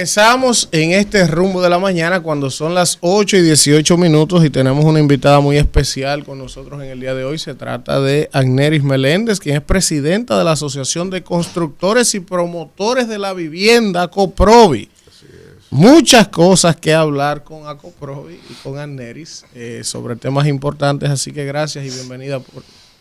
Regresamos en este rumbo de la mañana cuando son las 8:18 y tenemos una invitada muy especial con nosotros en el día de hoy. Se trata de Agneris Meléndez, quien es presidenta de la Asociación de Constructores y Promotores de la Vivienda, ACOPROVI. Muchas cosas que hablar con ACOPROVI y con Agneris sobre temas importantes, así que gracias y bienvenida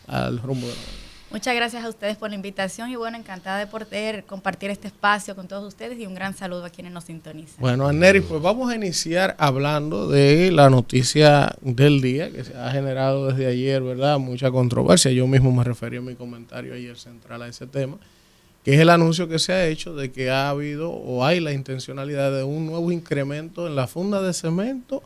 al rumbo de la mañana. Muchas gracias a ustedes por la invitación y bueno, encantada de poder compartir este espacio con todos ustedes y un gran saludo a quienes nos sintonizan. Bueno, Agneris, pues vamos a iniciar hablando de la noticia del día que se ha generado desde ayer, ¿verdad? Mucha controversia. Yo mismo me referí en mi comentario ayer central a ese tema, que es el anuncio que se ha hecho de que ha habido o hay la intencionalidad de un nuevo incremento en la funda de cemento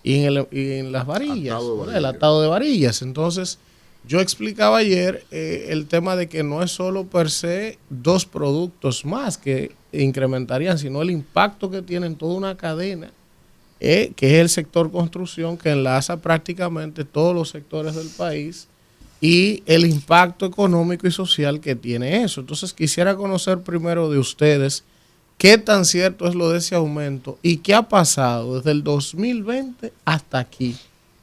y en las varillas, el atado de varillas. Entonces, yo explicaba ayer el tema de que no es solo per se dos productos más que incrementarían, sino el impacto que tiene en toda una cadena, que es el sector construcción, que enlaza prácticamente todos los sectores del país y el impacto económico y social que tiene eso. Entonces quisiera conocer primero de ustedes qué tan cierto es lo de ese aumento y qué ha pasado desde el 2020 hasta aquí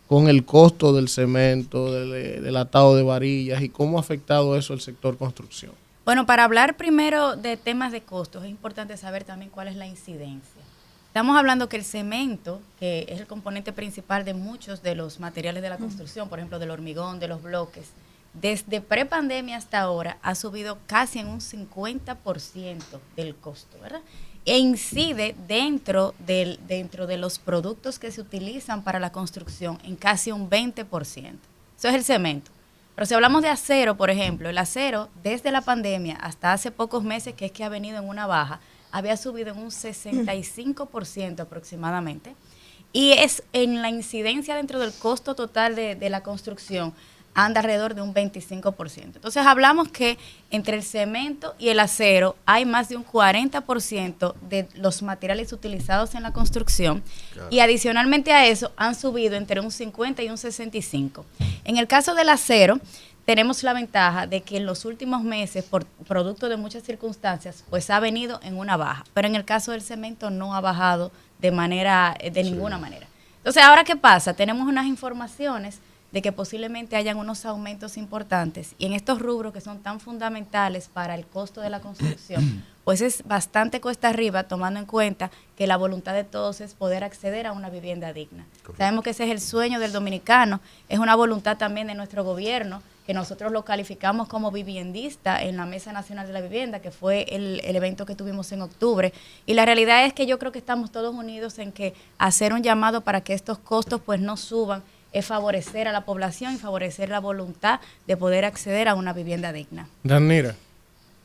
con el costo del cemento, del atado de varillas y cómo ha afectado eso al sector construcción. Bueno, para hablar primero de temas de costos, es importante saber también cuál es la incidencia. Estamos hablando que el cemento, que es el componente principal de muchos de los materiales de la construcción, por ejemplo, del hormigón, de los bloques, desde prepandemia hasta ahora ha subido casi en un 50% del costo, ¿verdad? E incide dentro de los productos que se utilizan para la construcción en casi un 20%. Eso es el cemento. Pero si hablamos de acero, por ejemplo, el acero desde la pandemia hasta hace pocos meses, que es que ha venido en una baja, había subido en un 65% aproximadamente. Y es en la incidencia dentro del costo total de la construcción, anda alrededor de un 25%. Entonces hablamos que entre el cemento y el acero hay más de un 40% de los materiales utilizados en la construcción, claro, y adicionalmente a eso han subido entre un 50 y un 65. En el caso del acero tenemos la ventaja de que en los últimos meses, por producto de muchas circunstancias, pues ha venido en una baja, pero en el caso del cemento no ha bajado de ninguna manera. Entonces, ¿ahora qué pasa? Tenemos unas informaciones de que posiblemente hayan unos aumentos importantes y en estos rubros que son tan fundamentales para el costo de la construcción, pues es bastante cuesta arriba, tomando en cuenta que la voluntad de todos es poder acceder a una vivienda digna. Correcto. Sabemos que ese es el sueño del dominicano, es una voluntad también de nuestro gobierno, que nosotros lo calificamos como viviendista en la Mesa Nacional de la Vivienda, que fue el evento que tuvimos en octubre. Y la realidad es que yo creo que estamos todos unidos en que hacer un llamado para que estos costos pues no suban, es favorecer a la población y favorecer la voluntad de poder acceder a una vivienda digna. Danira.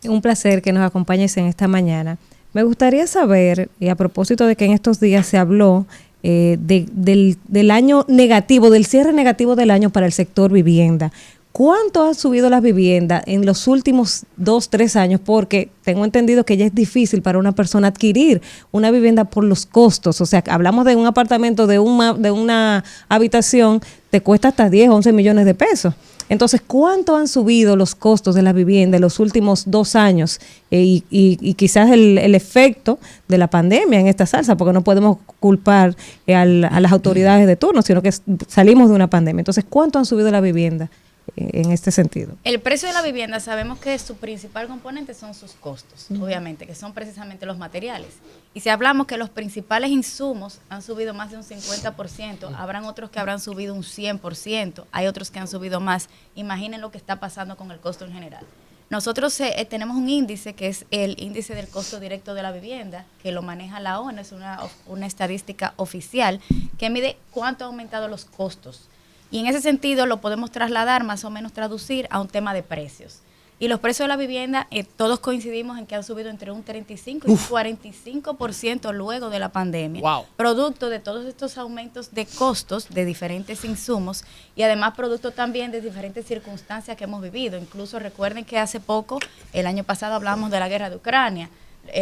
Un placer que nos acompañes en esta mañana. Me gustaría saber, y a propósito de que en estos días se habló del año negativo, del cierre negativo del año para el sector vivienda, ¿cuánto han subido las viviendas en los últimos 2-3 años? Porque tengo entendido que ya es difícil para una persona adquirir una vivienda por los costos. O sea, hablamos de un apartamento, de una habitación, te cuesta hasta 10-11 millones de pesos. Entonces, ¿cuánto han subido los costos de la vivienda en los últimos 2 años? Y quizás el efecto de la pandemia en esta salsa, porque no podemos culpar a las autoridades de turno, sino que salimos de una pandemia. Entonces, ¿cuánto han subido la vivienda en este sentido? El precio de la vivienda, sabemos que su principal componente son sus costos, obviamente, que son precisamente los materiales. Y si hablamos que los principales insumos han subido más de un 50%, habrán otros que habrán subido un 100%, hay otros que han subido más. Imaginen lo que está pasando con el costo en general. Nosotros tenemos un índice que es el índice del costo directo de la vivienda, que lo maneja la ONU, es una estadística oficial que mide cuánto han aumentado los costos. Y en ese sentido lo podemos trasladar, más o menos traducir a un tema de precios. Y los precios de la vivienda, todos coincidimos en que han subido entre un 35 y un 45% luego de la pandemia. Wow. Producto de todos estos aumentos de costos de diferentes insumos y además producto también de diferentes circunstancias que hemos vivido. Incluso recuerden que hace poco, el año pasado hablábamos de la guerra de Ucrania,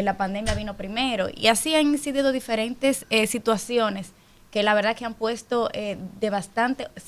la pandemia vino primero y así han incidido diferentes situaciones que la verdad que han puesto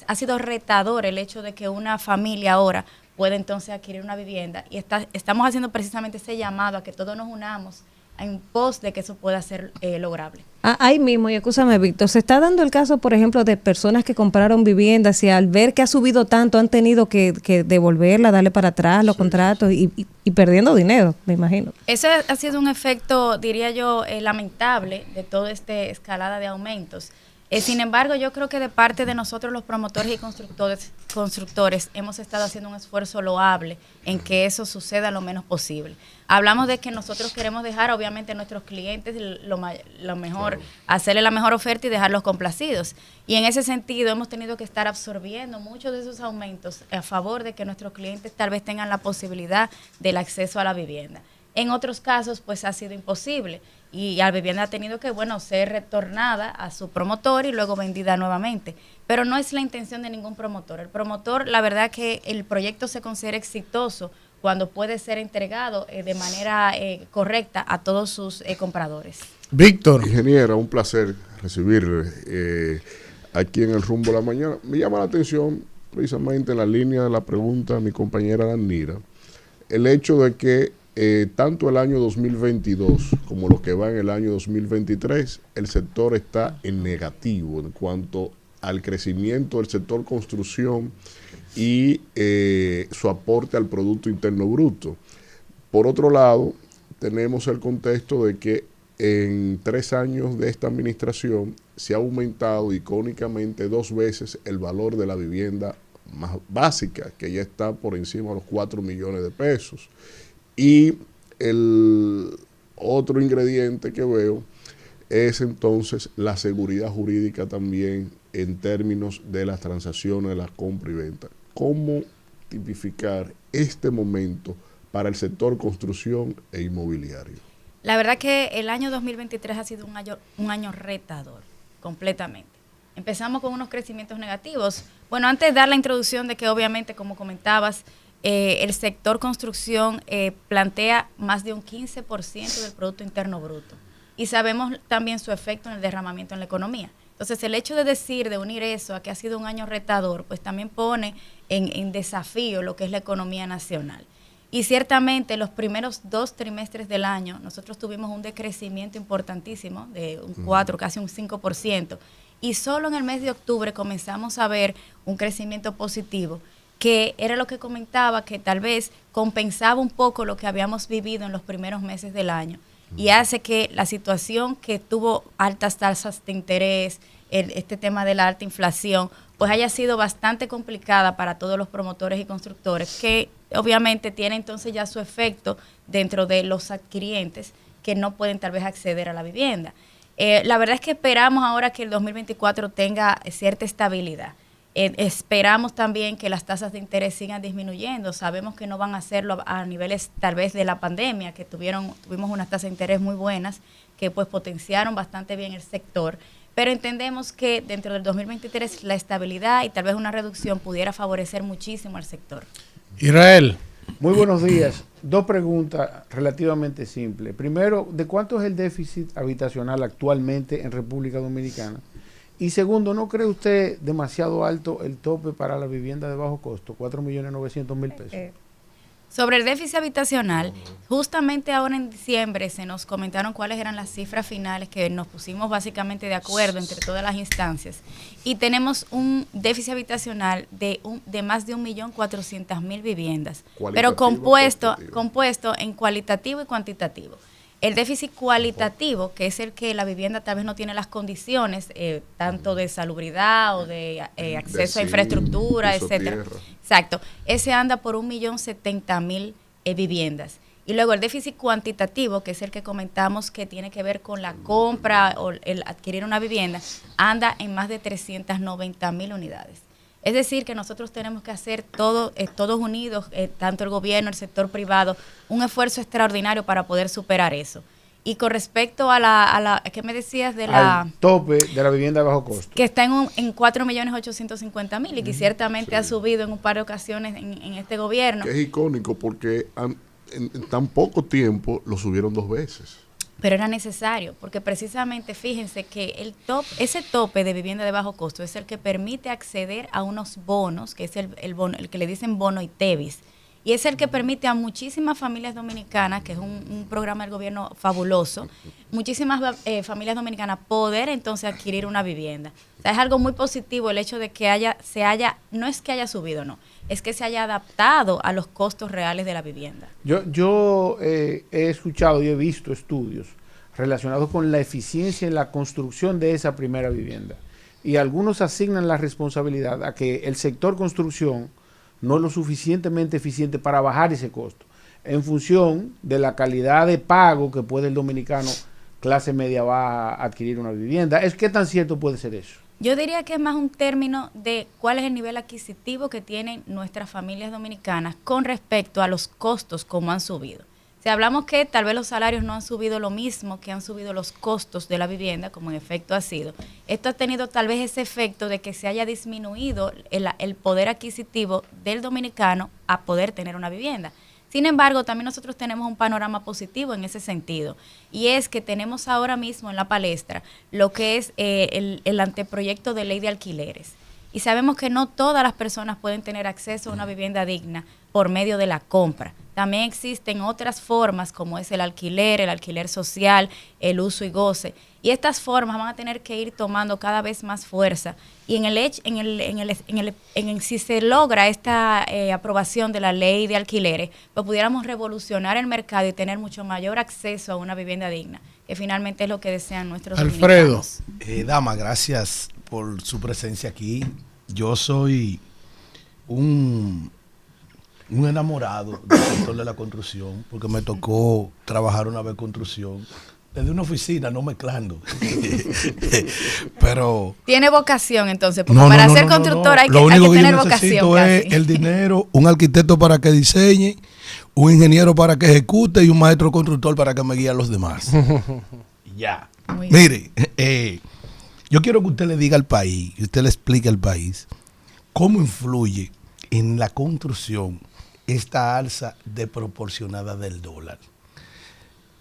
ha sido retador el hecho de que una familia ahora pueda entonces adquirir una vivienda y estamos haciendo precisamente ese llamado a que todos nos unamos en pos de que eso pueda ser lograble. Ahí mismo, y escúchame, Víctor, se está dando el caso, por ejemplo, de personas que compraron viviendas y al ver que ha subido tanto han tenido que devolverla, darle para atrás los contratos y perdiendo dinero, me imagino. Ese ha sido un efecto, diría yo, lamentable de toda esta escalada de aumentos. Sin embargo, yo creo que de parte de nosotros los promotores y constructores hemos estado haciendo un esfuerzo loable en que eso suceda lo menos posible. Hablamos de que nosotros queremos dejar obviamente a nuestros clientes lo mejor, hacerle la mejor oferta y dejarlos complacidos. Y en ese sentido hemos tenido que estar absorbiendo muchos de esos aumentos a favor de que nuestros clientes tal vez tengan la posibilidad del acceso a la vivienda. En otros casos, pues ha sido imposible y la vivienda ha tenido que, ser retornada a su promotor y luego vendida nuevamente. Pero no es la intención de ningún promotor. El promotor, la verdad que el proyecto se considera exitoso cuando puede ser entregado de manera correcta a todos sus compradores. Víctor. Ingeniera, un placer recibirle aquí en el Rumbo de la Mañana. Me llama la atención, precisamente en la línea de la pregunta de mi compañera Danira, el hecho de que tanto el año 2022 como lo que va en el año 2023, el sector está en negativo en cuanto al crecimiento del sector construcción y su aporte al Producto Interno Bruto. Por otro lado, tenemos el contexto de que en 3 años de esta administración se ha aumentado icónicamente 2 veces el valor de la vivienda más básica, que ya está por encima de los 4 millones de pesos. Y el otro ingrediente que veo es entonces la seguridad jurídica también en términos de las transacciones de la compra y venta. ¿Cómo tipificar este momento para el sector construcción e inmobiliario? La verdad que el año 2023 ha sido un año retador, completamente. Empezamos con unos crecimientos negativos. Bueno, antes de dar la introducción de que obviamente, como comentabas, el sector construcción plantea más de un 15% del Producto Interno Bruto. Y sabemos también su efecto en el derramamiento en la economía. Entonces, el hecho de unir eso a que ha sido un año retador, pues también pone en desafío lo que es la economía nacional. Y ciertamente los primeros 2 trimestres del año nosotros tuvimos un decrecimiento importantísimo de un 4, casi un 5%. Y solo en el mes de octubre comenzamos a ver un crecimiento positivo, que era lo que comentaba, que tal vez compensaba un poco lo que habíamos vivido en los primeros meses del año. Y hace que la situación que tuvo altas tasas de interés, este tema de la alta inflación, pues haya sido bastante complicada para todos los promotores y constructores, que obviamente tiene entonces ya su efecto dentro de los adquirientes que no pueden tal vez acceder a la vivienda. La verdad es que esperamos ahora que el 2024 tenga cierta estabilidad. Esperamos también que las tasas de interés sigan disminuyendo. Sabemos que no van a hacerlo a niveles tal vez de la pandemia, que tuvimos unas tasas de interés muy buenas que pues potenciaron bastante bien el sector, pero entendemos que dentro del 2023 la estabilidad y tal vez una reducción pudiera favorecer muchísimo al sector. Israel. Muy buenos días. 2 preguntas relativamente simples. Primero, ¿de cuánto es el déficit habitacional actualmente en República Dominicana? Y segundo, ¿no cree usted demasiado alto el tope para la vivienda de bajo costo, 4.900.000 pesos? Sobre el déficit habitacional, justamente ahora en diciembre se nos comentaron cuáles eran las cifras finales, que nos pusimos básicamente de acuerdo entre todas las instancias, y tenemos un déficit habitacional de más de 1.400.000 viviendas, pero compuesto en cualitativo y cuantitativo. El déficit cualitativo, que es el que la vivienda tal vez no tiene las condiciones, tanto de salubridad o de acceso a infraestructura, etcétera. Exacto. Ese anda por 1.070.000 viviendas. Y luego el déficit cuantitativo, que es el que comentamos que tiene que ver con la compra o el adquirir una vivienda, anda en más de 390.000 unidades. Es decir, que nosotros tenemos que hacer todos unidos, tanto el gobierno, el sector privado, un esfuerzo extraordinario para poder superar eso. Y con respecto a la ¿qué me decías de la al tope de la vivienda de bajo costo? Que está en 4.850.000 y que ciertamente ha subido en un par de ocasiones en este gobierno. Que es icónico porque en tan poco tiempo lo subieron 2 veces. Pero era necesario, porque precisamente fíjense que ese tope de vivienda de bajo costo es el que permite acceder a unos bonos, que es el bono, el que le dicen bono ITEVIS. y es el que permite a muchísimas familias dominicanas, que es un programa del gobierno fabuloso, muchísimas familias dominicanas poder entonces adquirir una vivienda. O sea, es algo muy positivo el hecho de que no es que haya subido, no, es que se haya adaptado a los costos reales de la vivienda. Yo he escuchado y he visto estudios relacionados con la eficiencia en la construcción de esa primera vivienda. Y algunos asignan la responsabilidad a que el sector construcción no es lo suficientemente eficiente para bajar ese costo, en función de la calidad de pago que puede el dominicano clase media baja adquirir una vivienda. ¿Qué tan cierto puede ser eso? Yo diría que es más un término de cuál es el nivel adquisitivo que tienen nuestras familias dominicanas con respecto a los costos como han subido. Si hablamos que tal vez los salarios no han subido lo mismo que han subido los costos de la vivienda, como en efecto ha sido, esto ha tenido tal vez ese efecto de que se haya disminuido el poder adquisitivo del dominicano a poder tener una vivienda. Sin embargo, también nosotros tenemos un panorama positivo en ese sentido, y es que tenemos ahora mismo en la palestra lo que es el anteproyecto de ley de alquileres. Y sabemos que no todas las personas pueden tener acceso a una vivienda digna por medio de la compra. También existen otras formas como es el alquiler social, el uso y goce. Y estas formas van a tener que ir tomando cada vez más fuerza. Y si se logra esta aprobación de la ley de alquileres, pues pudiéramos revolucionar el mercado y tener mucho mayor acceso a una vivienda digna, que finalmente es lo que desean nuestros Alfredo. dominicanos. Dama, gracias por su presencia aquí. Yo soy un enamorado del sector de la construcción, porque me tocó trabajar una vez construcción desde una oficina, no mezclando. Pero Tiene vocación entonces, porque para ser constructor hay que tener vocación. Es el dinero, un arquitecto para que diseñe, un ingeniero para que ejecute y un maestro constructor para que me guíe a los demás. Ya. Mire, yo quiero que usted le diga al país, que usted le explique al país cómo influye en la construcción esta alza desproporcionada del dólar.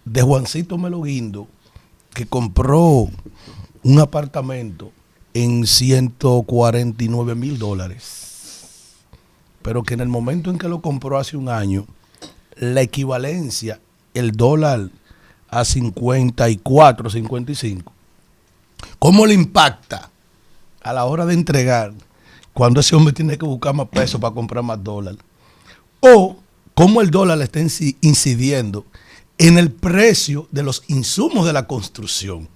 De Juancito Meloguindo, que compró un apartamento en $149,000, pero que en el momento en que lo compró hace un año, la equivalencia, el dólar a 54, 55, ¿cómo le impacta a la hora de entregar cuando ese hombre tiene que buscar más pesos para comprar más dólar? O cómo el dólar le está incidiendo en el precio de los insumos de la construcción,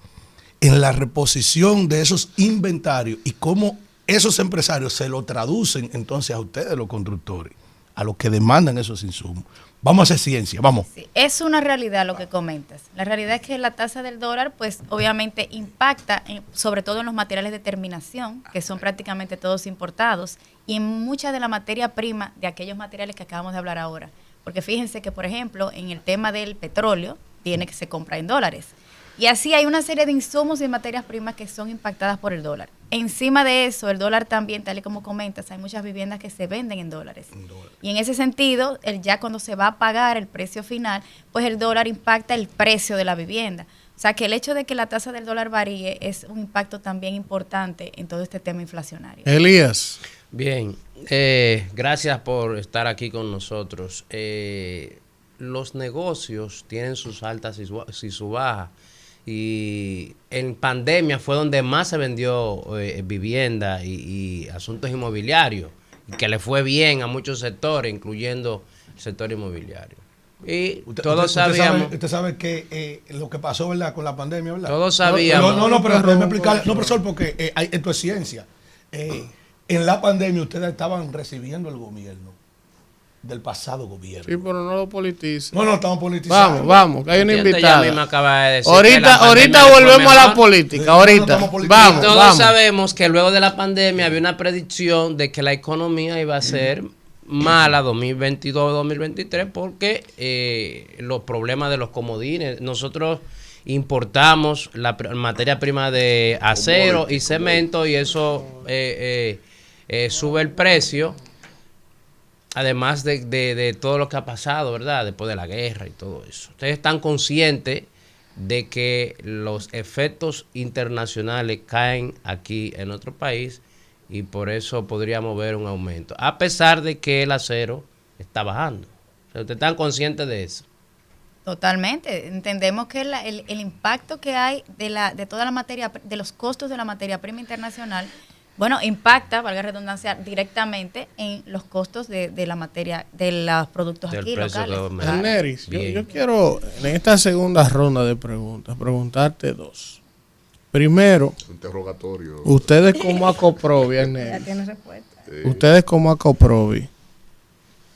en la reposición de esos inventarios y cómo esos empresarios se lo traducen entonces a ustedes, los constructores, a los que demandan esos insumos. Vamos a hacer ciencia, vamos. Sí, es una realidad lo que comentas. La realidad es que la tasa del dólar, pues obviamente impacta sobre todo en los materiales de terminación, que son prácticamente todos importados, y en mucha de la materia prima de aquellos materiales que acabamos de hablar ahora. Porque fíjense que, por ejemplo, en el tema del petróleo, tiene que se compra en dólares. Y así hay una serie de insumos y materias primas que son impactadas por el dólar. Encima de eso, el dólar también, tal y como comentas, hay muchas viviendas que se venden en dólares. Y en ese sentido, ya cuando se va a pagar el precio final, pues el dólar impacta el precio de la vivienda. O sea que el hecho de que la tasa del dólar varíe es un impacto también importante en todo este tema inflacionario. Elías. Bien, gracias por estar aquí con nosotros. Los negocios tienen sus altas y sus bajas. Y en pandemia fue donde más se vendió vivienda y asuntos inmobiliarios, que le fue bien a muchos sectores, incluyendo el sector inmobiliario. Y todos sabíamos... Usted sabe que lo que pasó, ¿verdad?, con la pandemia, ¿verdad? Todos sabíamos... Pero déjeme explicar. No, profesor, porque esto es ciencia. En la pandemia ustedes estaban recibiendo el gobierno del pasado gobierno. Sí, pero no lo politicen. No estamos politizando. Vamos, que hay una invitada. Ya misma acaba de decir ahorita volvemos a la política, ahorita. Vamos, todos vamos. sabemos que luego de la pandemia había una predicción de que la economía iba a ser mala 2022-2023 porque los problemas de los comodines. Nosotros importamos la materia prima de acero y cemento y eso sube el precio. Además de todo lo que ha pasado, ¿verdad? Después de la guerra y todo eso. Ustedes están conscientes de que los efectos internacionales caen aquí en nuestro país y por eso podríamos ver un aumento. A pesar de que el acero está bajando. O sea, ¿ustedes están conscientes de eso? Totalmente. Entendemos que el impacto que hay de toda la materia, de los costos de la materia prima internacional, bueno, impacta, valga la redundancia, directamente en los costos de la materia, de los productos Del aquí precio locales. que me- Claro. Neris, yo Bien. quiero en esta segunda ronda de preguntas preguntarte dos. Primero, Interrogatorio. ustedes como Acoprovi, Ya Neris, tienes respuesta. ustedes como Acoprovi,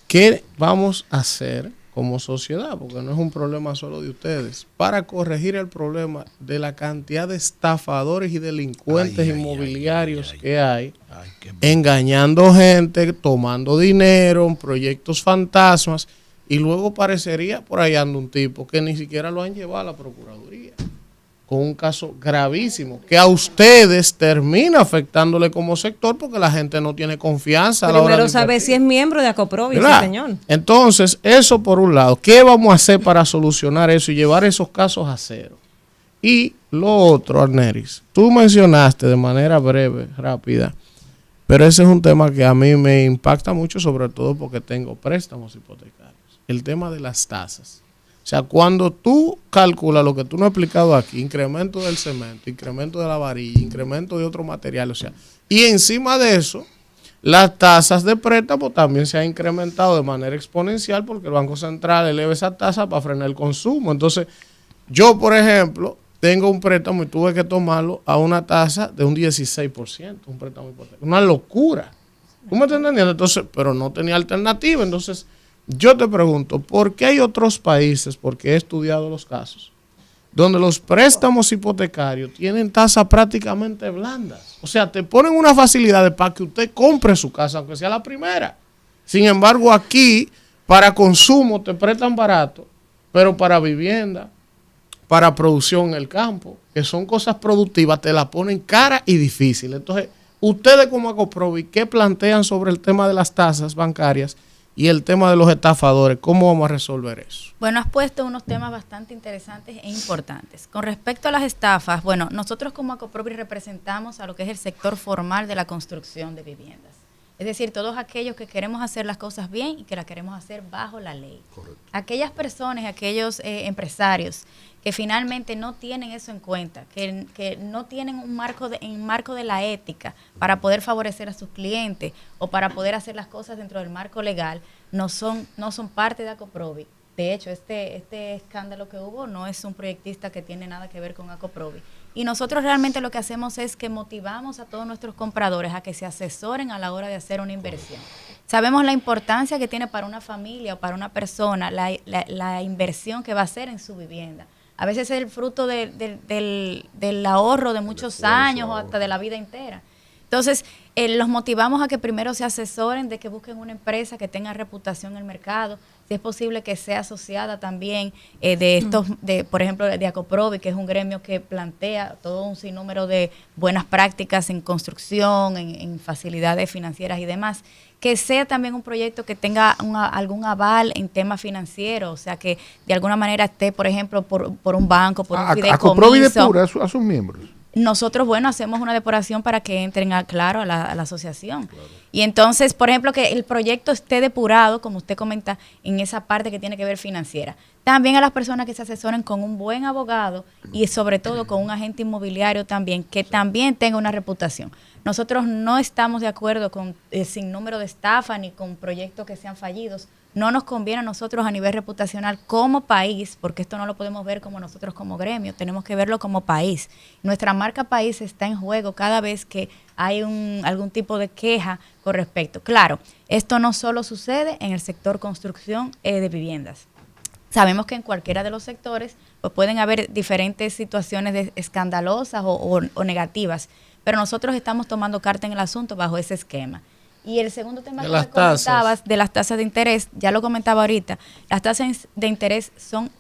¿qué vamos a hacer como sociedad? Porque no es un problema solo de ustedes, para corregir el problema de la cantidad de estafadores y delincuentes Ay, ay, inmobiliarios ay, ay, que hay, Ay, qué engañando gente, tomando dinero en proyectos fantasmas, y luego parecería por ahí anda un tipo que ni siquiera lo han llevado a la Procuraduría, con un caso gravísimo, que a ustedes termina afectándole como sector porque la gente no tiene confianza a la hora Primero de sabe invertir. si es miembro de Acoprovi, ese ¿Verdad? señor. Entonces, eso por un lado. ¿Qué vamos a hacer para solucionar eso y llevar esos casos a cero? Y lo otro, Arneris, tú mencionaste de manera breve, rápida, pero ese es un tema que a mí me impacta mucho, sobre todo porque tengo préstamos hipotecarios. El tema de las tasas. O sea, cuando tú calculas lo que tú no has explicado aquí, incremento del cemento, incremento de la varilla, incremento de otro material, o sea, y encima de eso, las tasas de préstamo también se han incrementado de manera exponencial porque el Banco Central eleva esa tasa para frenar el consumo. Entonces, yo, por ejemplo, tengo un préstamo y tuve que tomarlo a una tasa de un 16%, un préstamo hipotecario. Una locura. ¿Tú me estás entendiendo? Entonces, pero no tenía alternativa. Entonces, yo te pregunto, ¿por qué hay otros países, porque he estudiado los casos, donde los préstamos hipotecarios tienen tasas prácticamente blandas? O sea, te ponen unas facilidades para que usted compre su casa, aunque sea la primera. Sin embargo, aquí, para consumo, te prestan barato, pero para vivienda, para producción en el campo, que son cosas productivas, te la ponen cara y difícil. Entonces, ustedes como Acoprovi, ¿qué plantean sobre el tema de las tasas bancarias y el tema de los estafadores? ¿Cómo vamos a resolver eso? Bueno, has puesto unos temas bastante interesantes e importantes. Con respecto a las estafas, bueno, nosotros como Acoprovi representamos a lo que es el sector formal de la construcción de viviendas. Es decir, todos aquellos que queremos hacer las cosas bien y que las queremos hacer bajo la ley. Correcto. Aquellas personas, aquellos empresarios que finalmente no tienen eso en cuenta, que no tienen un marco de la ética para poder favorecer a sus clientes o para poder hacer las cosas dentro del marco legal, no son parte de Acoprovi. De hecho, este escándalo que hubo no es un proyectista que tiene nada que ver con Acoprovi. Y nosotros realmente lo que hacemos es que motivamos a todos nuestros compradores a que se asesoren a la hora de hacer una inversión. Sabemos la importancia que tiene para una familia o para una persona la inversión que va a hacer en su vivienda. A veces es el fruto del ahorro de muchos años o hasta de la vida entera. Entonces, los motivamos a que primero se asesoren, de que busquen una empresa que tenga reputación en el mercado, si es posible que sea asociada también por ejemplo, de Acoprovi, que es un gremio que plantea todo un sinnúmero de buenas prácticas en construcción, en facilidades financieras y demás, que sea también un proyecto que tenga algún aval en temas financieros, o sea, que de alguna manera esté, por ejemplo, por un banco, por un Acoprovi fideicomiso. depura a sus miembros. Nosotros, bueno, hacemos una depuración para que entren a la asociación. Claro. Y entonces, por ejemplo, que el proyecto esté depurado, como usted comenta, en esa parte que tiene que ver financiera. También a las personas que se asesoren con un buen abogado y sobre todo con un agente inmobiliario también, que también tenga una reputación. Nosotros no estamos de acuerdo con el sinnúmero de estafas ni con proyectos que sean fallidos. No nos conviene a nosotros a nivel reputacional como país, porque esto no lo podemos ver como nosotros como gremio, tenemos que verlo como país. Nuestra marca país está en juego cada vez que hay algún tipo de queja con respecto. Claro, esto no solo sucede en el sector construcción de viviendas. Sabemos que en cualquiera de los sectores pues pueden haber diferentes situaciones escandalosas o negativas, pero nosotros estamos tomando carta en el asunto bajo ese esquema. Y el segundo tema que me comentabas de las tasas de interés, ya lo comentaba ahorita, las tasas de interés son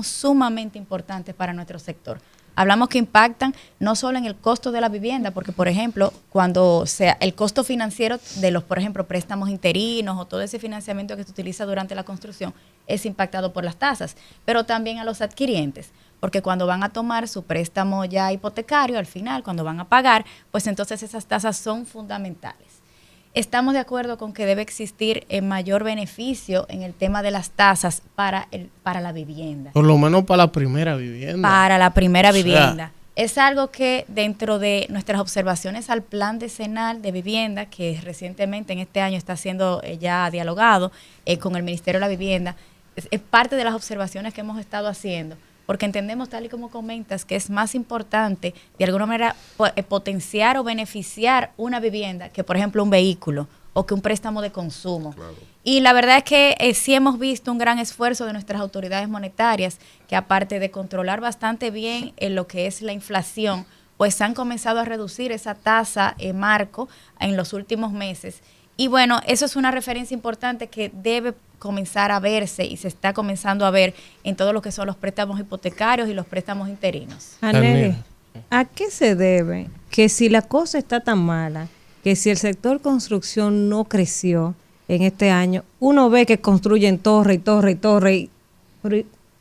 sumamente importantes para nuestro sector. Hablamos que impactan no solo en el costo de la vivienda, porque por ejemplo, cuando sea el costo financiero de los, por ejemplo, préstamos interinos o todo ese financiamiento que se utiliza durante la construcción es impactado por las tasas, pero también a los adquirientes, porque cuando van a tomar su préstamo ya hipotecario, al final, cuando van a pagar, pues entonces esas tasas son fundamentales. estamos de acuerdo con que debe existir mayor beneficio en el tema de las tasas para la vivienda. Por lo menos para la primera vivienda. Para la primera O sea, vivienda. Es algo que dentro de nuestras observaciones al plan decenal de vivienda, que recientemente en este año está siendo ya dialogado con el Ministerio de la Vivienda, es parte de las observaciones que hemos estado haciendo, porque entendemos, tal y como comentas, que es más importante de alguna manera potenciar o beneficiar una vivienda que, por ejemplo, un vehículo o que un préstamo de consumo. Claro. Y la verdad es que sí hemos visto un gran esfuerzo de nuestras autoridades monetarias, que aparte de controlar bastante bien lo que es la inflación, pues han comenzado a reducir esa tasa marco en los últimos meses. Y bueno, eso es una referencia importante que debe comenzar a verse y se está comenzando a ver en todo lo que son los préstamos hipotecarios y los préstamos interinos. Aneli, ¿a qué se debe que si la cosa está tan mala, que si el sector construcción no creció en este año, uno ve que construyen torre y torre y torre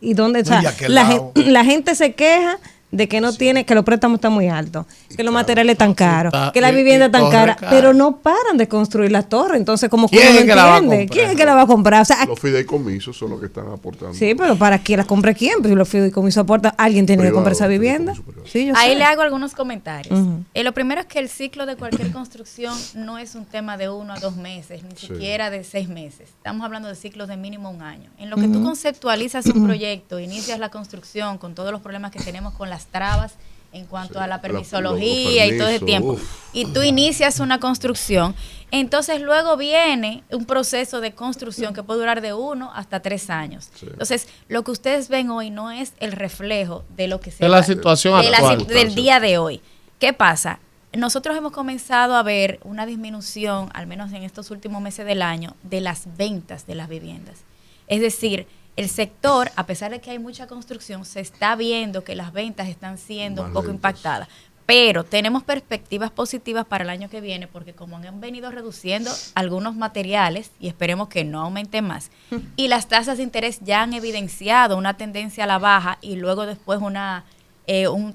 y dónde está? La gente se queja de que no tiene, que los préstamos están muy altos, que los materiales están caros, que la vivienda es tan cara, pero no paran de construir las torres. Entonces, como que uno no entiende, ¿quién es que la va a comprar? O sea, los fideicomisos son los que están aportando. Sí, pero ¿para qué la compre quién? Pues si los fideicomisos aportan, alguien tiene que comprar esa vivienda. Sí, yo Ahí sé. le hago algunos comentarios. Ujú. Lo primero es que el ciclo de cualquier construcción no es un tema de 1 a 2 meses, ni siquiera de 6 meses. Estamos hablando de ciclos de mínimo 1 año. En lo que tú conceptualizas un proyecto, inicias la construcción con todos los problemas que tenemos con las trabas en cuanto a la permisología y todo ese tiempo, y tú inicias una construcción, entonces luego viene un proceso de construcción que puede durar de 1 hasta 3 años. Entonces, lo que ustedes ven hoy no es el reflejo de lo que se de la situación actual. del día de hoy. ¿Qué pasa? Nosotros hemos comenzado a ver una disminución, al menos en estos últimos meses del año, de las ventas de las viviendas. Es decir, el sector, a pesar de que hay mucha construcción, se está viendo que las ventas están siendo un poco impactadas. Pero tenemos perspectivas positivas para el año que viene, porque como han venido reduciendo algunos materiales, y esperemos que no aumente más, y las tasas de interés ya han evidenciado una tendencia a la baja y luego después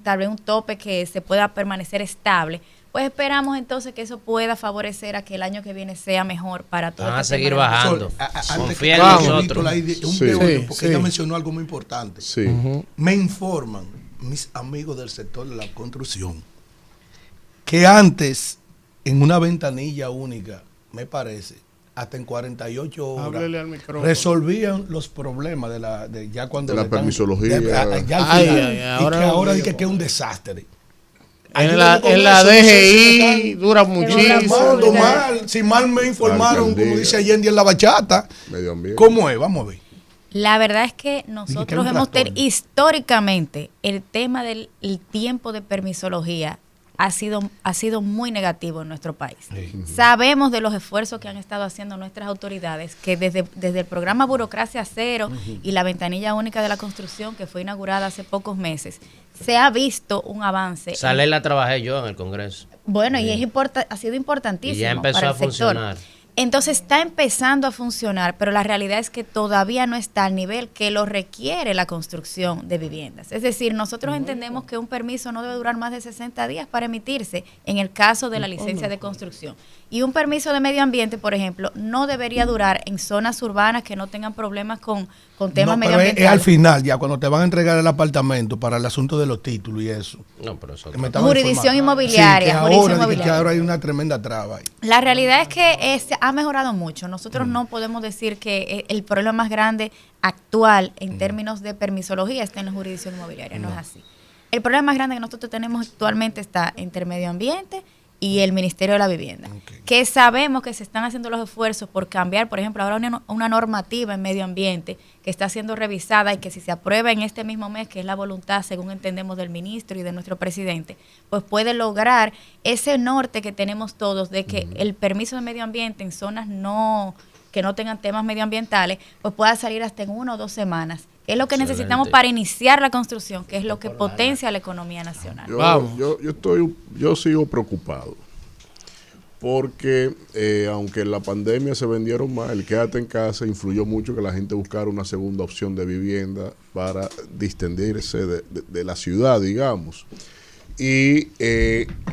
tal vez un tope que se pueda permanecer estable, pues esperamos entonces que eso pueda favorecer a que el año que viene sea mejor para todos. Van a seguir bajando. Confía en nosotros. Porque ella mencionó algo muy importante. Sí. Me informan mis amigos del sector de la construcción que antes, en una ventanilla única, me parece, hasta en 48 horas, Háblele al micrófono. resolvían los problemas ya cuando De la le están- permisología. ya al Ay, final. ay, Y ahora que lo ahora digo. dice que es un desastre. En la eso, DGI dura muchísimo. Llamando mal, si mal me informaron, como Alcaldía. dice Allende en la bachata. Medio ambiente. ¿Cómo es? Vamos a ver. La verdad es que Dije que nosotros era un hemos trastorno. históricamente el tema del tiempo de permisología ha sido muy negativo en nuestro país. Sabemos de los esfuerzos que han estado haciendo nuestras autoridades, que desde el programa Burocracia Cero y la ventanilla única de la construcción, que fue inaugurada hace pocos meses, se ha visto un avance. Esa ley la trabajé yo en el Congreso. Bueno, y ha sido importantísimo Y ya empezó para a el sector. funcionar. Entonces está empezando a funcionar, pero la realidad es que todavía no está al nivel que lo requiere la construcción de viviendas. Es decir, nosotros entendemos que un permiso no debe durar más de 60 días para emitirse en el caso de la licencia de construcción. Y un permiso de medio ambiente, por ejemplo, no debería durar en zonas urbanas que no tengan problemas con temas No, pero es medioambientales. al final, ya cuando te van a entregar el apartamento para el asunto de los títulos y eso. No, pero eso Que me estaban Jurisdicción informando. inmobiliaria, Sí, que jurisdicción ahora, que inmobiliaria. ahora hay una tremenda traba ahí. La realidad es que ha mejorado mucho. Nosotros no podemos decir que el problema más grande actual en términos de permisología está en la jurisdicción inmobiliaria. No es así. El problema más grande que nosotros tenemos actualmente está entre medio ambiente y el Ministerio de la Vivienda, que sabemos que se están haciendo los esfuerzos por cambiar, por ejemplo, ahora una normativa en medio ambiente que está siendo revisada y que si se aprueba en este mismo mes, que es la voluntad, según entendemos, del ministro y de nuestro presidente, pues puede lograr ese norte que tenemos todos de que el permiso de medio ambiente en zonas que no tengan temas medioambientales, pues pueda salir hasta en 1 o 2 semanas. Que es lo que necesitamos para iniciar la construcción, que es lo que potencia la economía nacional. Yo sigo preocupado porque aunque en la pandemia se vendieron más, el quédate en casa influyó mucho que la gente buscara una segunda opción de vivienda para distenderse de la ciudad, digamos. Y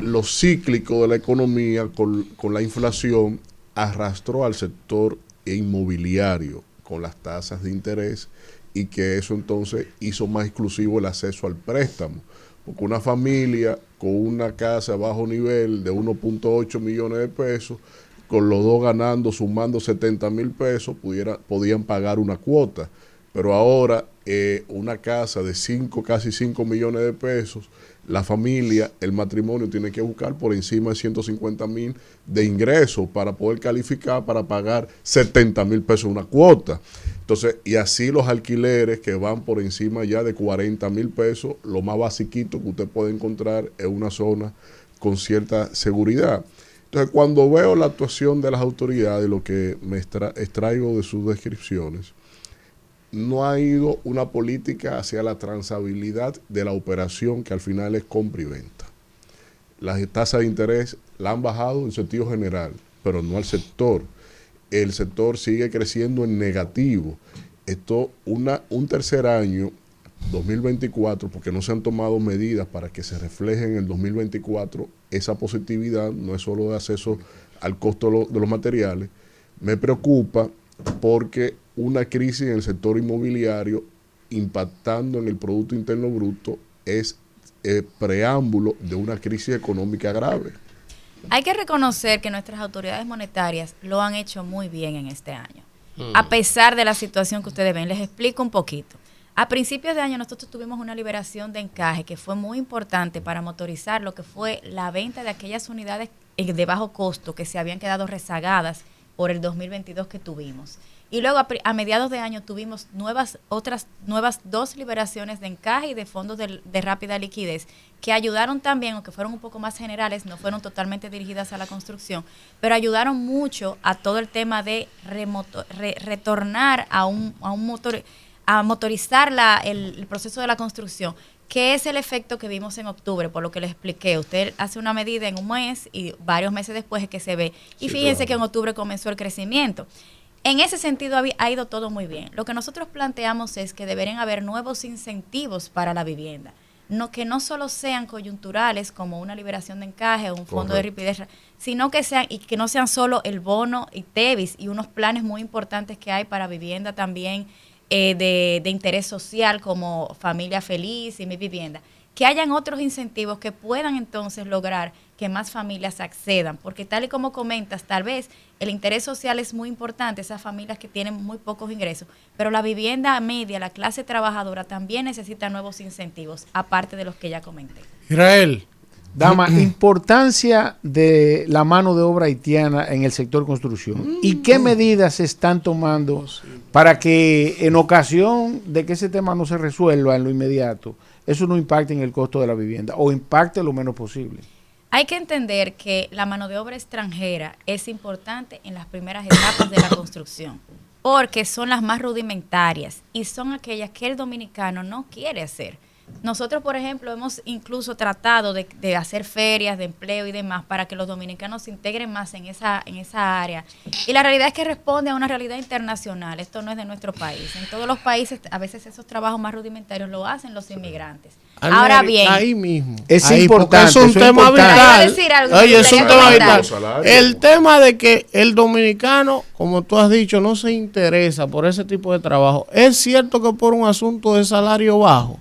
lo cíclico de la economía con la inflación arrastró al sector inmobiliario con las tasas de interés y que eso entonces hizo más exclusivo el acceso al préstamo. Porque una familia con una casa a bajo nivel de 1.8 millones de pesos, con los dos ganando, sumando 70,000 pesos, podían pagar una cuota. Pero ahora una casa de casi 5 millones de pesos, la familia, el matrimonio tiene que buscar por encima de 150,000 de ingresos para poder calificar para pagar 70,000 pesos una cuota. Entonces, y así los alquileres que van por encima ya de 40,000 pesos, lo más basiquito que usted puede encontrar en una zona con cierta seguridad. Entonces, cuando veo la actuación de las autoridades, lo que me extraigo de sus descripciones, no ha ido una política hacia la transabilidad de la operación, que al final es compra y venta. Las tasas de interés la han bajado en sentido general, pero no al sector. El sector sigue creciendo en negativo. Esto, un tercer año, 2024, porque no se han tomado medidas para que se refleje en el 2024 esa positividad, no es solo de acceso al costo de los materiales, me preocupa porque una crisis en el sector inmobiliario impactando en el Producto Interno Bruto es preámbulo de una crisis económica grave. Hay que reconocer que nuestras autoridades monetarias lo han hecho muy bien en este año, a pesar de la situación que ustedes ven. Les explico un poquito. A principios de año nosotros tuvimos una liberación de encaje que fue muy importante para motorizar lo que fue la venta de aquellas unidades de bajo costo que se habían quedado rezagadas por el 2022 que tuvimos. Y luego a mediados de año tuvimos otras nuevas 2 liberaciones de encaje y de fondos de rápida liquidez que ayudaron también, aunque fueron un poco más generales, no fueron totalmente dirigidas a la construcción, pero ayudaron mucho a todo el tema de retornar a motorizar el proceso de la construcción, que es el efecto que vimos en octubre, por lo que les expliqué. Usted hace una medida en un mes y varios meses después es que se ve. Y sí, fíjense que en octubre comenzó el crecimiento. En ese sentido ha ido todo muy bien. Lo que nosotros planteamos es que deberían haber nuevos incentivos para la vivienda, que no solo sean coyunturales como una liberación de encaje o un fondo de rapidez, sino que no sean solo el bono y TEVIS y unos planes muy importantes que hay para vivienda también de interés social como Familia Feliz y Mi Vivienda. Que hayan otros incentivos que puedan entonces lograr que más familias accedan, porque tal y como comentas, tal vez el interés social es muy importante, esas familias que tienen muy pocos ingresos, pero la vivienda media, la clase trabajadora también necesita nuevos incentivos, aparte de los que ya comenté. Israel. Dama, importancia de la mano de obra haitiana en el sector construcción. ¿Y qué medidas se están tomando para que en ocasión de que ese tema no se resuelva en lo inmediato, eso no impacte en el costo de la vivienda o impacte lo menos posible? Hay que entender que la mano de obra extranjera es importante en las primeras etapas de la construcción, porque son las más rudimentarias y son aquellas que el dominicano no quiere hacer. Nosotros, por ejemplo, hemos incluso tratado de hacer ferias de empleo y demás para que los dominicanos se integren más en esa área. Y la realidad es que responde a una realidad internacional. Esto no es de nuestro país. En todos los países, a veces esos trabajos más rudimentarios lo hacen los inmigrantes. Ahora bien, ahí mismo. Es ahí, importante. Es un tema vital. Oye, es un tema vital. El tema de que el dominicano, como tú has dicho, no se interesa por ese tipo de trabajo. ¿Es cierto que por un asunto de salario bajo?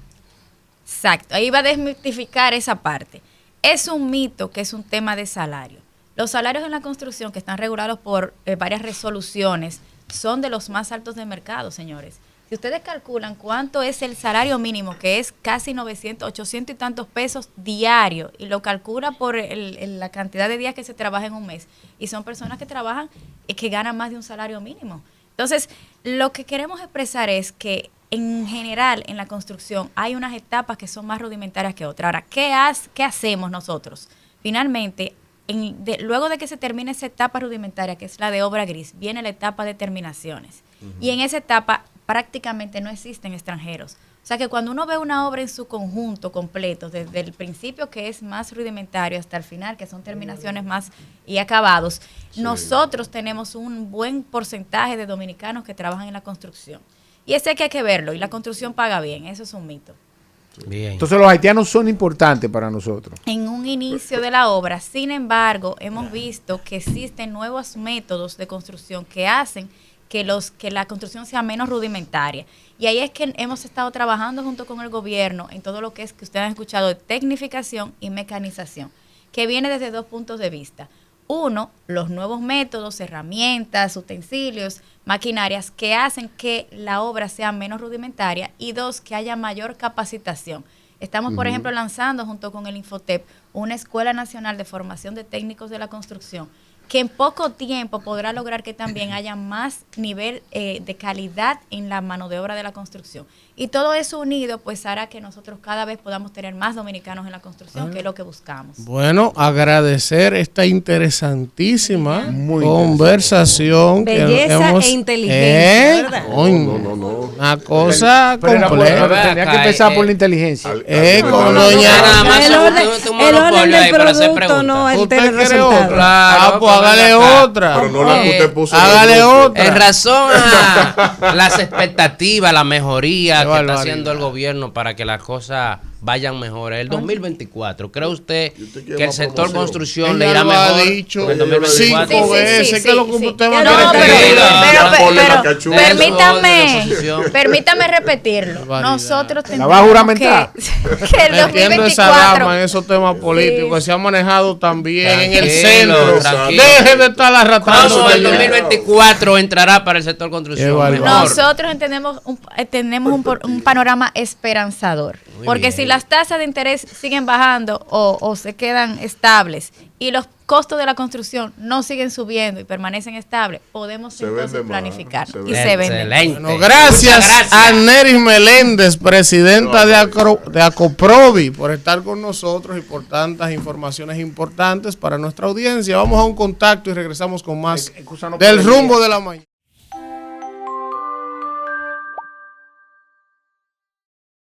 Exacto, ahí va a desmitificar esa parte. Es un mito que es un tema de salario. Los salarios en la construcción, que están regulados por varias resoluciones, son de los más altos del mercado, señores. Si ustedes calculan cuánto es el salario mínimo, que es casi 900, 800 y tantos pesos diario, y lo calcula por la cantidad de días que se trabaja en un mes, y son personas que trabajan y que ganan más de un salario mínimo. Entonces, lo que queremos expresar es que en general en la construcción hay unas etapas que son más rudimentarias que otras. Ahora, ¿qué hacemos nosotros? Finalmente, luego de que se termine esa etapa rudimentaria, que es la de obra gris, viene la etapa de terminaciones. Y en esa etapa prácticamente no existen extranjeros. O sea que cuando uno ve una obra en su conjunto completo, desde el principio, que es más rudimentario, hasta el final, que son terminaciones más y acabados, nosotros tenemos un buen porcentaje de dominicanos que trabajan en la construcción. Y ese que hay que verlo, y la construcción paga bien, eso es un mito. Bien. Entonces los haitianos son importantes para nosotros. En un inicio de la obra. Sin embargo, hemos visto que existen nuevos métodos de construcción que hacen que la construcción sea menos rudimentaria. Y ahí es que hemos estado trabajando junto con el gobierno en todo lo que es que ustedes han escuchado de tecnificación y mecanización, que viene desde 2 puntos de vista. Uno, los nuevos métodos, herramientas, utensilios, maquinarias que hacen que la obra sea menos rudimentaria. Y 2, que haya mayor capacitación. Estamos, por ejemplo, lanzando junto con el Infotep una Escuela Nacional de Formación de Técnicos de la Construcción, que en poco tiempo podrá lograr que también haya más nivel de calidad en la mano de obra de la construcción. Y todo eso unido pues hará que nosotros cada vez podamos tener más dominicanos en la construcción, que es lo que buscamos. Bueno, agradecer esta interesantísima Muy conversación. Belleza e inteligencia, ¿verdad? No. Una cosa Pero era por- completa. pero tenía que empezar por la inteligencia. Con No, doña... nada más El orden, un el orden monopolio ahí del para hacer producto, no preguntas. el ¿Usted quiere resultado. otra? Claro, Pues hágale ven acá. otra. Pero no la que usted puso. Hágale en el grupo. otra. En razón a las expectativas, la mejoría Qué que está barbaridad. haciendo el gobierno para que las cosas vayan mejor. El 2024, ¿cree usted ¿Y usted quiere que el más sector promoción? construcción le Ella irá lo ha mejor? dicho en el 2024? 5 Sí, sí, veces. sí, ¿Qué es lo que sí. usted No, va a pero, querer? Ponle la cachucha. permítame repetirlo. Barbaridad. nosotros ¿La va a juramentar? que el Metiendo esa dama en 2024 esos temas políticos que se ha manejado también en el Tranquilo, centro. tranquilo. Deje de estar arrastrando. ¿Cómo el para allá. 2024 entrará para el sector Qué construcción? barbaridad. Mejor. nosotros tenemos un panorama esperanzador. Muy Porque bien. si las tasas de interés siguen bajando o se quedan estables y los costos de la construcción no siguen subiendo y permanecen estables, podemos Se entonces vende más, planificar. se Y vende. se vende. Excelente. Bueno, gracias, Muchas a Neris Meléndez, presidenta de Acoprovi, por estar con nosotros y por tantas informaciones importantes para nuestra audiencia. Vamos a un contacto y regresamos con más Excusa no del poder. rumbo de la mañana.